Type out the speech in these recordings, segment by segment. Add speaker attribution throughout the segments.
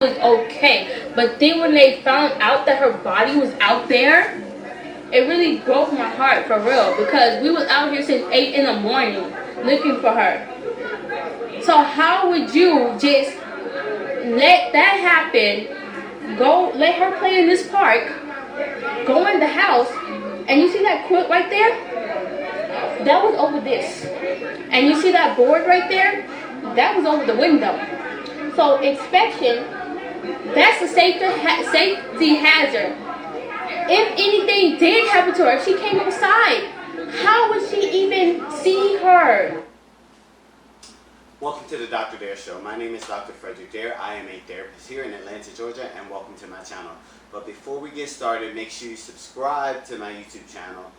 Speaker 1: was okay. But then when they found out that her body was out there, it really broke my heart for real, because we was out here since 8 in the morning looking for her. So how would you just let that happen? Go let her play in this park, go in the house, and you see that quilt right there? That was over this. And you see that board right there? That was over the window. So inspection, that's a safety hazard. If anything did happen to her, if she came outside, how would she even see her?
Speaker 2: Welcome to the Dr. Dare Show. My name is Dr. Frederick Dare. I am a therapist here in Atlanta, Georgia, and welcome to my channel. But before we get started, make sure you subscribe to my YouTube channel.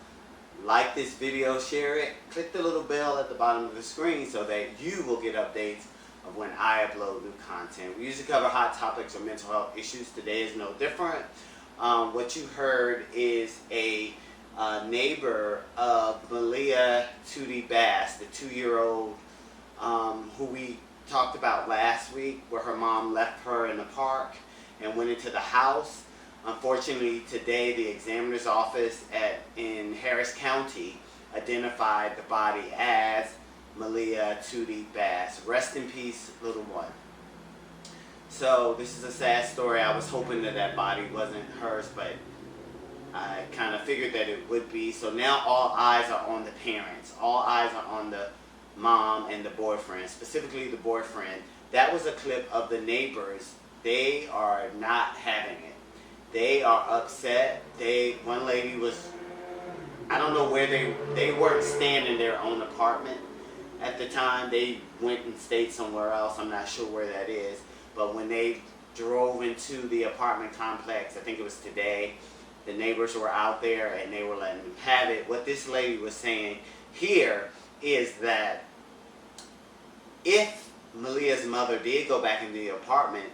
Speaker 2: Like this video, share it, click the little bell at the bottom of the screen so that you will get updates of when I upload new content. We usually cover hot topics or mental health issues. Today is no different. What you heard is a neighbor of Maliyah Tootie Bass, the 2-year-old who we talked about last week, where her mom left her in the park and went into the house. Unfortunately, today the examiner's office in Harris County identified the body as Maliyah Tootie Bass. Rest in peace, little one. So this is a sad story. I was hoping that that body wasn't hers, but I kind of figured that it would be. So now all eyes are on the parents. All eyes are on the mom and the boyfriend, specifically the boyfriend. That was a clip of the neighbors. They are not having it. They are upset. One lady was, I don't know where they weren't staying in their own apartment at the time. They went and stayed somewhere else. I'm not sure where that is. But when they drove into the apartment complex, I think it was today, the neighbors were out there and they were letting them have it. What this lady was saying here is that if Maliyah's mother did go back into the apartment,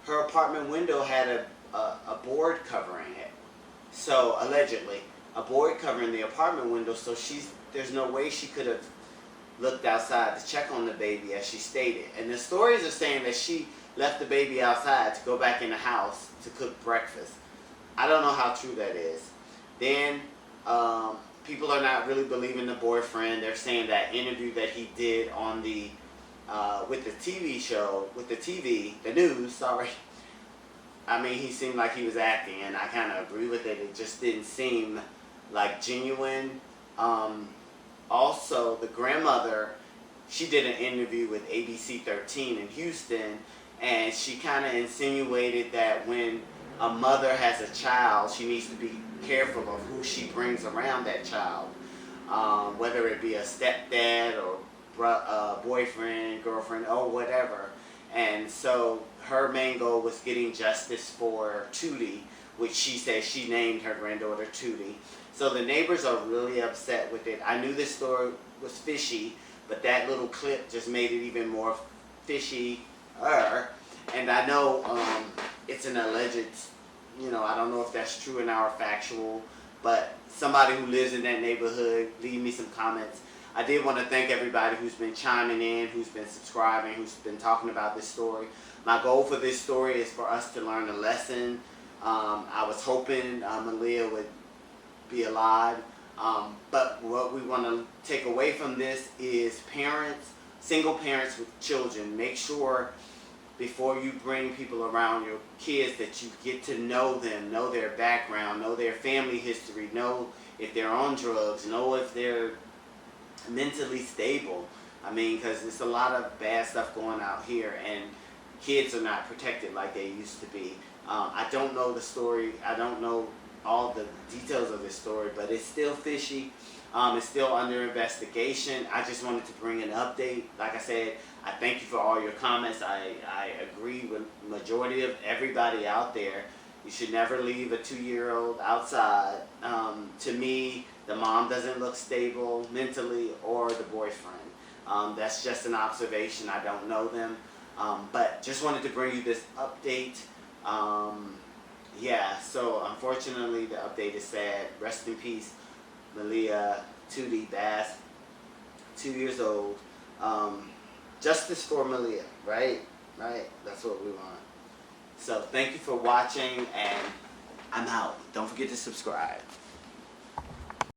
Speaker 2: her apartment window had a board covering it. So allegedly, a board covering the apartment window, so there's no way she could have looked outside to check on the baby, as she stated. And the stories are saying that she left the baby outside to go back in the house to cook breakfast. I don't know how true that is. Then people are not really believing the boyfriend. They're saying that interview that he did on the with the TV show, the news, sorry. I mean, he seemed like he was acting, and I kind of agree with it. It just didn't seem like genuine. Also, the grandmother, she did an interview with ABC 13 in Houston, and she kind of insinuated that when a mother has a child, she needs to be careful of who she brings around that child, whether it be a stepdad or boyfriend, girlfriend, or whatever. And so her main goal was getting justice for Tootie, which she said she named her granddaughter Tootie. So the neighbors are really upset with it. I knew this story was fishy, but that little clip just made it even more fishy-er. And I know it's an alleged, I don't know if that's true or factual, but somebody who lives in that neighborhood, leave me some comments. I did want to thank everybody who's been chiming in, who's been subscribing, who's been talking about this story. My goal for this story is for us to learn a lesson. I was hoping Maliyah would be alive, but what we want to take away from this is parents, single parents with children, make sure before you bring people around your kids that you get to know them, know their background, know their family history, know if they're on drugs, know if they're mentally stable. I mean, because there's a lot of bad stuff going out here, and kids are not protected like they used to be. I don't know the story. I don't know all the details of this story, but it's still fishy. It's still under investigation. I just wanted to bring an update. Like I said, I thank you for all your comments. I agree with the majority of everybody out there. You should never leave a 2-year-old outside. To me, the mom doesn't look stable mentally, or the boyfriend. That's just an observation. I don't know them. But just wanted to bring you this update. Yeah, so unfortunately the update is sad. Rest in peace, Maliyah Tootie Bass, 2 years old. Justice for Maliyah, right? Right? That's what we want. So thank you for watching, and I'm out. Don't forget to subscribe.